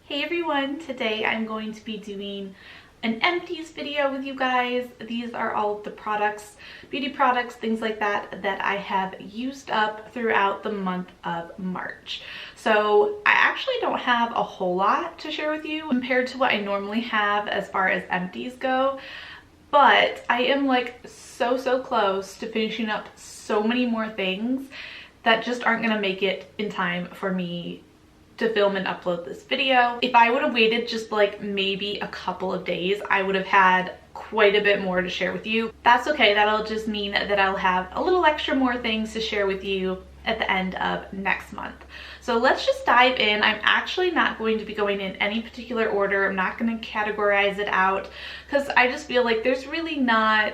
Hey everyone, today I'm going to be doing an empties video with you guys. These are all of the products, beauty products, things like that, that I have used up throughout the month of March. So I actually don't have a whole lot to share with you compared to what I normally have as far as empties go. But I am like so close to finishing up so many more things that just aren't gonna make it in time for me to film and upload this video. If I would have waited just like maybe a couple of days, I would have had quite a bit more to share with you. That's okay, that'll just mean that I'll have a little extra more things to share with you at the end of next month. So let's just dive in. I'm actually not going to be going in any particular order. I'm not going to categorize it out because I just feel like there's really not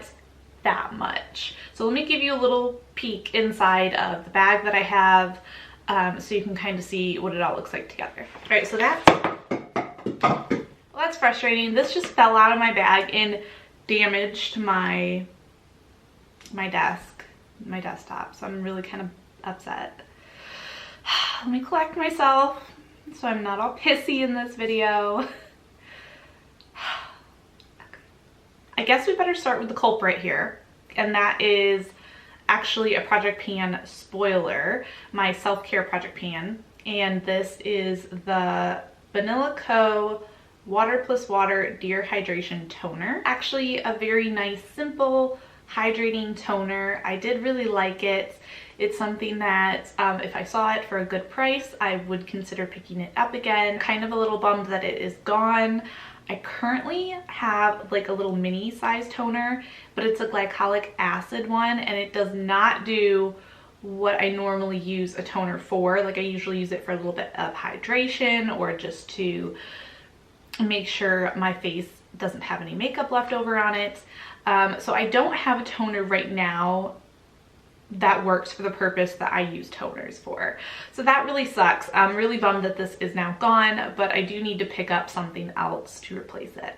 that much. So let me give you a little peek inside of the bag that I have, so you can kind of see what it all looks like together. All right, so that's frustrating. This just fell out of my bag and damaged my desktop. So I'm really kind of upset. Let me collect myself so I'm not all pissy in this video. I guess we better start with the culprit here, and that is actually a project pan spoiler, my self-care project pan, and this is the Banila Co Water Plus Water Deer Hydration Toner. Actually a very nice, simple, hydrating toner. I did really like it. It's something that if I saw it for a good price, I would consider picking it up again. Kind of a little bummed that it is gone. I currently have like a little mini size toner, but it's a glycolic acid one, and it does not do what I normally use a toner for. Like I usually use it for a little bit of hydration or just to make sure my face doesn't have any makeup left over on it. So I don't have a toner right now that works for the purpose that I use toners for. So that really sucks. I'm really bummed that this is now gone, but I do need to pick up something else to replace it.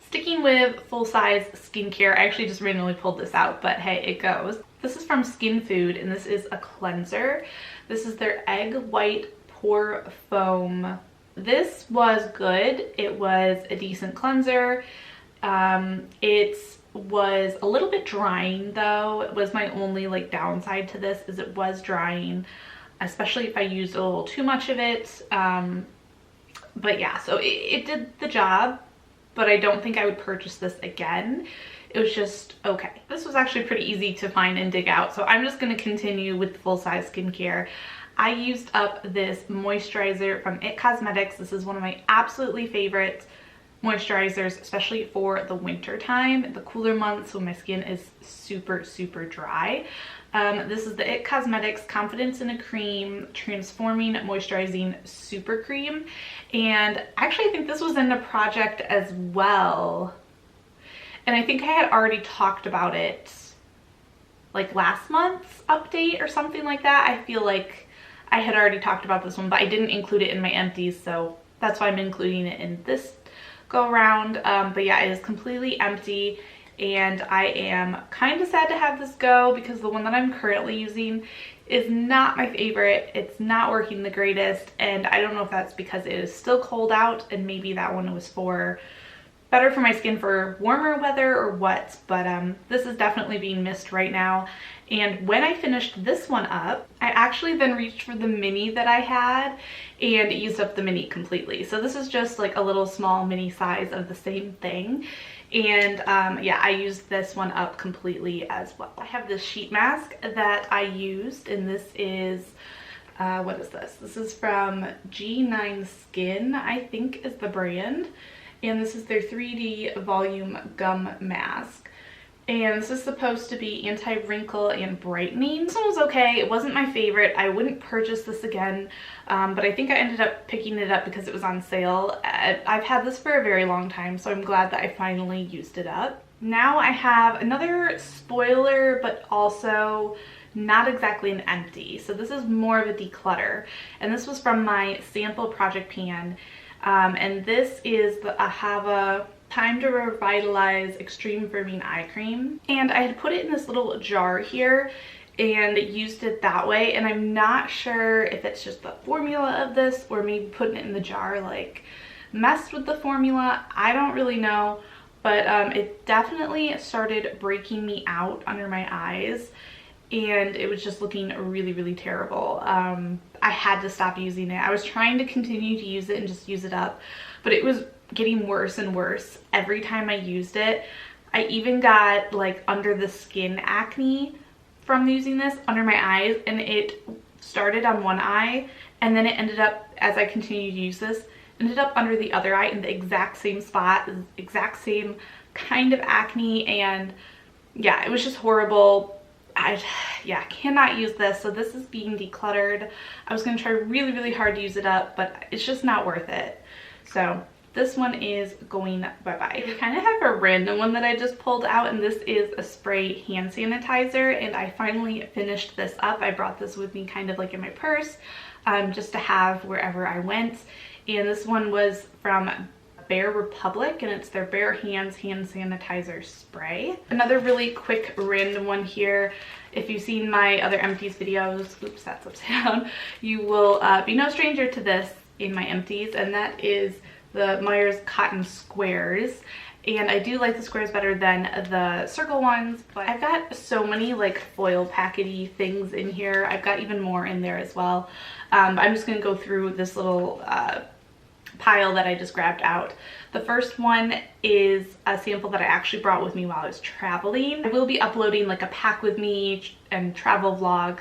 Sticking with full-size skincare, I actually just randomly pulled this out, but hey, it goes. This is from Skin Food, and this is a cleanser. This is their Egg White Pore Foam. This was good. It was a decent cleanser. It was a little bit drying though. It was my only like downside to this, is it was drying, especially if I used a little too much of it. But yeah, so it did the job, but I don't think I would purchase this again. It was just okay. This was actually pretty easy to find and dig out, so I'm just going to continue with full-size skincare. I used up this moisturizer from IT Cosmetics. This is one of my absolutely favorite moisturizers, especially for the winter time, the cooler months when my skin is super dry. This is the IT Cosmetics Confidence in a Cream Transforming Moisturizing Super Cream, and actually I think this was in the project as well, and I think I had already talked about it like last month's update or something like that. I feel like I had already talked about this one, but I didn't include it in my empties, so that's why I'm including it in this go around. But yeah, it is completely empty, and I am kind of sad to have this go because the one that I'm currently using is not my favorite. It's not working the greatest, and I don't know if that's because it is still cold out and maybe that one was better for my skin for warmer weather or what, but this is definitely being missed right now. And when I finished this one up, I actually then reached for the mini that I had and used up the mini completely. So this is just like a little small mini size of the same thing. And yeah, I used this one up completely as well. I have this sheet mask that I used, and this is, what is this? This is from G9 Skin, I think is the brand. And this is their 3D volume gum mask, and this is supposed to be anti-wrinkle and brightening. This one was okay. It wasn't my favorite. I wouldn't purchase this again, but I think I ended up picking it up because it was on sale. I've had this for a very long time, so I'm glad that I finally used it up. Now I have another spoiler, but also not exactly an empty. So this is more of a declutter, and this was from my sample project pan. And this is the Ahava Time to Revitalize Extreme Firming Eye Cream, and I had put it in this little jar here and used it that way, and I'm not sure if it's just the formula of this or maybe putting it in the jar like messed with the formula. I don't really know, but it definitely started breaking me out under my eyes, and it was just looking really, really terrible. I had to stop using it. I was trying to continue to use it and just use it up, but it was getting worse and worse every time I used it. I even got like under the skin acne from using this under my eyes, and it started on one eye, and then it ended up, as I continued to use this, ended up under the other eye in the exact same spot, exact same kind of acne, and yeah, it was just horrible. I cannot use this, so this is being decluttered. I was gonna try really, really hard to use it up, but it's just not worth it. So this one is going bye-bye. I kind of have a random one that I just pulled out, and this is a spray hand sanitizer, and I finally finished this up. I brought this with me kind of like in my purse, just to have wherever I went. And this one was from Bare Republic, and it's their Bare Hands hand sanitizer spray. Another really quick random one here. If you've seen my other Empties videos, oops, that's upside down, you will be no stranger to this in my Empties, and that is the Myers Cotton Squares. And I do like the squares better than the circle ones, but I've got so many like foil packety things in here. I've got even more in there as well. I'm just gonna go through this little pile that I just grabbed out. The first one is a sample that I actually brought with me while I was traveling. I will be uploading like a pack with me and travel vlog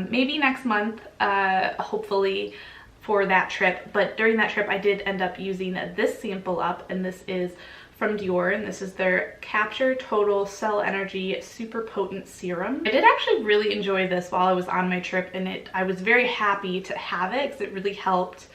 maybe next month, hopefully, for that trip. But during that trip I did end up using this sample up, and this is from Dior, and this is their Capture Total Cell Energy Super Potent Serum. I did actually really enjoy this while I was on my trip, and I was very happy to have it because it really helped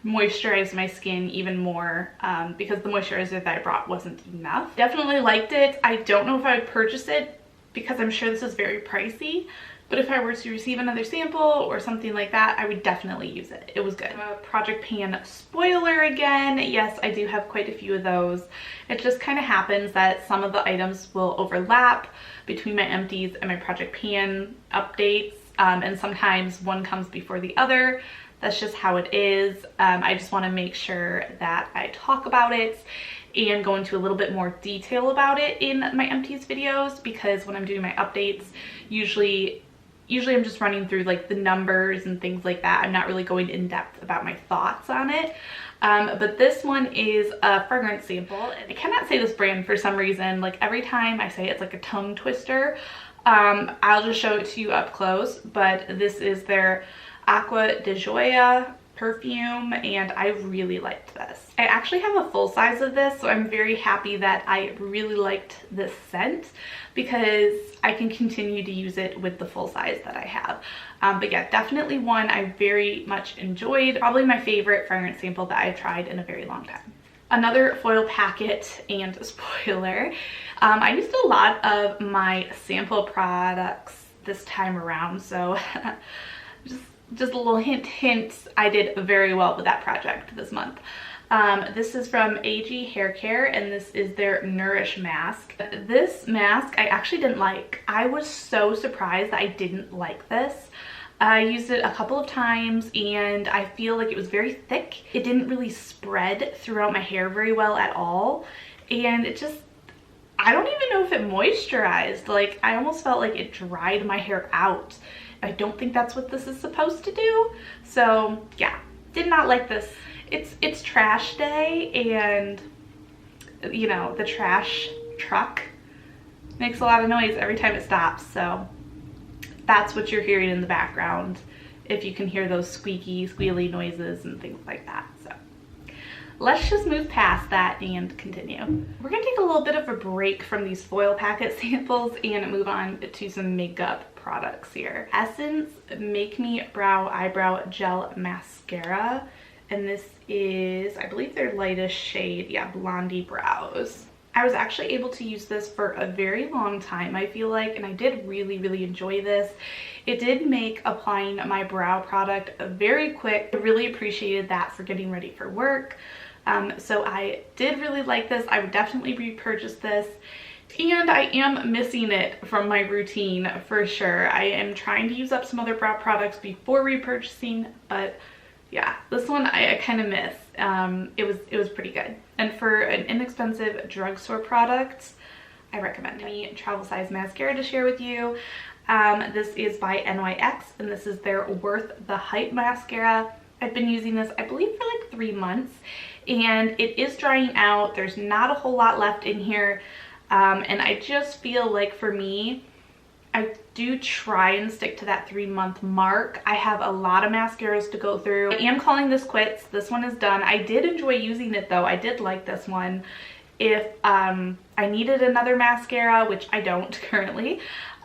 moisturize my skin even more, because the moisturizer that I brought wasn't enough. Definitely liked it. I don't know if I would purchase it because I'm sure this is very pricey, but if I were to receive another sample or something like that, I would definitely use it. It was good. Project Pan spoiler again. Yes, I do have quite a few of those. It just kind of happens that some of the items will overlap between my Empties and my Project Pan updates, and sometimes one comes before the other. That's just how it is. I just want to make sure that I talk about it and go into a little bit more detail about it in my Empties videos, because when I'm doing my updates, usually I'm just running through like the numbers and things like that. I'm not really going in depth about my thoughts on it. But this one is a fragrance sample. I cannot say this brand for some reason. Like every time I say it's like a tongue twister. I'll just show it to you up close, but this is their Acqua de Gioia perfume, and I really liked this. I actually have a full size of this, so I'm very happy that I really liked this scent because I can continue to use it with the full size that I have. But yeah, definitely one I very much enjoyed. Probably my favorite fragrance sample that I've tried in a very long time. Another foil packet and spoiler. I used a lot of my sample products this time around, so just a little hint, I did very well with that project this month. This is from AG Hair Care, and this is their Nourish Mask. This mask I actually didn't like. I was so surprised that I didn't like this. I used it a couple of times, and I feel like it was very thick. It didn't really spread throughout my hair very well at all, and it just, I don't even know if it moisturized. Like, I almost felt like it dried my hair out. I don't think that's what this is supposed to do. So yeah, did not like this. It's trash day, and you know, the trash truck makes a lot of noise every time it stops. So that's what you're hearing in the background, if you can hear those squeaky, squealy noises and things like that. So let's just move past that and continue. We're gonna take a little bit of a break from these foil packet samples and move on to some makeup products here. Essence Make Me Brow Eyebrow Gel Mascara, and this is, I believe, their lightest shade. Yeah, Blondie Brows. I was actually able to use this for a very long time, I feel like, and I did really, really enjoy this. It did make applying my brow product very quick. I really appreciated that for getting ready for work. So I did really like this. I would definitely repurchase this. And I am missing it from my routine for sure. I am trying to use up some other brow products before repurchasing, but Yeah, this one I kind of miss. It was pretty good. And for an inexpensive drugstore product, I recommend it. A travel size mascara to share with you. This is by NYX, and this is their Worth the Hype mascara. I've been using this, I believe, for like 3 months, and it is drying out. There's not a whole lot left in here, and I just feel like for me, I do try and stick to that 3-month mark. I have a lot of mascaras to go through. I am calling this quits. This one is done. I did enjoy using it though. I did like this one. If I needed another mascara, which I don't currently,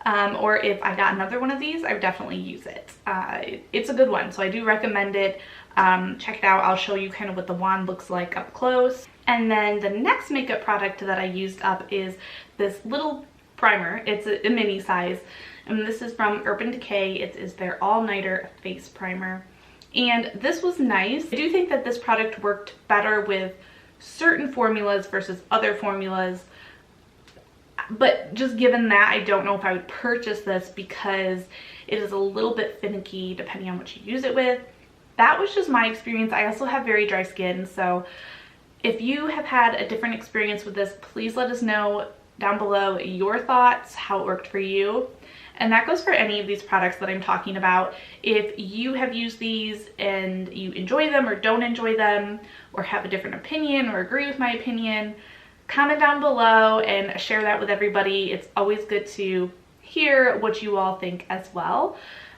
or if I got another one of these, I would definitely use it. It's a good one, so I do recommend it. Check it out. I'll show you kind of what the wand looks like up close. And then the next makeup product that I used up is this little primer. It's a mini size, and this is from Urban Decay. It is their all-nighter face primer, and this was nice. I do think that this product worked better with certain formulas versus other formulas, but just given that, I don't know if I would purchase this because it is a little bit finicky depending on what you use it with. That was just my experience. I also have very dry skin, so if you have had a different experience with this, please let us know down below your thoughts, how it worked for you. And that goes for any of these products that I'm talking about. If you have used these and you enjoy them or don't enjoy them, or have a different opinion or agree with my opinion, comment down below and share that with everybody. It's always good to hear what you all think as well.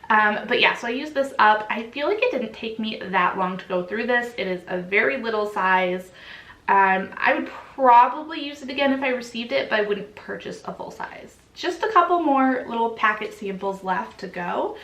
But yeah, so I used this up. I feel like it didn't take me that long to go through this. It is a very little size. I would probably use it again if I received it, but I wouldn't purchase a full size. Just a couple more little packet samples left to go.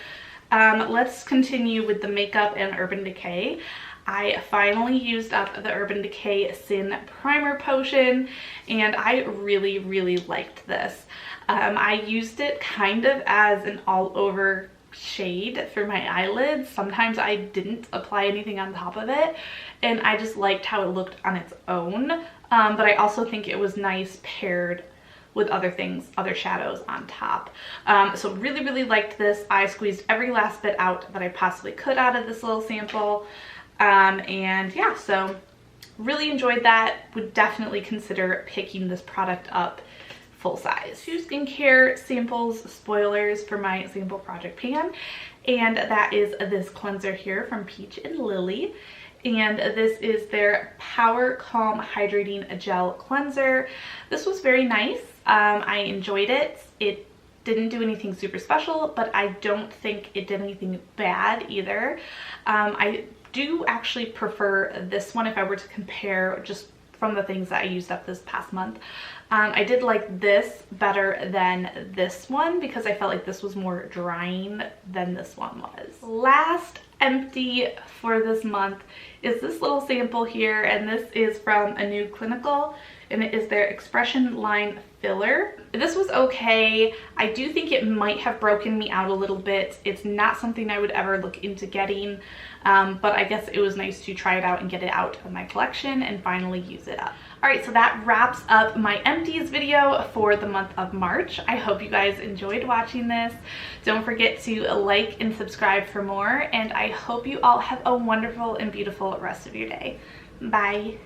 Let's continue with the makeup and Urban Decay. I finally used up the Urban Decay Sin Primer Potion, and I really, really liked this. I used it kind of as an all-over shade for my eyelids. Sometimes I didn't apply anything on top of it, and I just liked how it looked on its own, but I also think it was nice paired with other things, other shadows on top. So really, really liked this. I squeezed every last bit out that I possibly could out of this little sample, and yeah, so really enjoyed that. Would definitely consider picking this product up full size. 2 skincare samples, spoilers for my sample project pan, and that is this cleanser here from Peach and Lily, and this is their Power Calm Hydrating Gel Cleanser. This was very nice. I enjoyed it. It didn't do anything super special, but I don't think it did anything bad either. I do actually prefer this one if I were to compare just from the things that I used up this past month. I did like this better than this one because I felt like this was more drying than this one was. Last empty for this month is this little sample here, and this is from a new Clinical, and it is their Expression Line Filler. This was okay. I do think it might have broken me out a little bit. It's not something I would ever look into getting, but I guess it was nice to try it out and get it out of my collection and finally use it up. Alright, so that wraps up my empties video for the month of March. I hope you guys enjoyed watching this. Don't forget to like and subscribe for more, and I hope you all have a wonderful and beautiful rest of your day. Bye!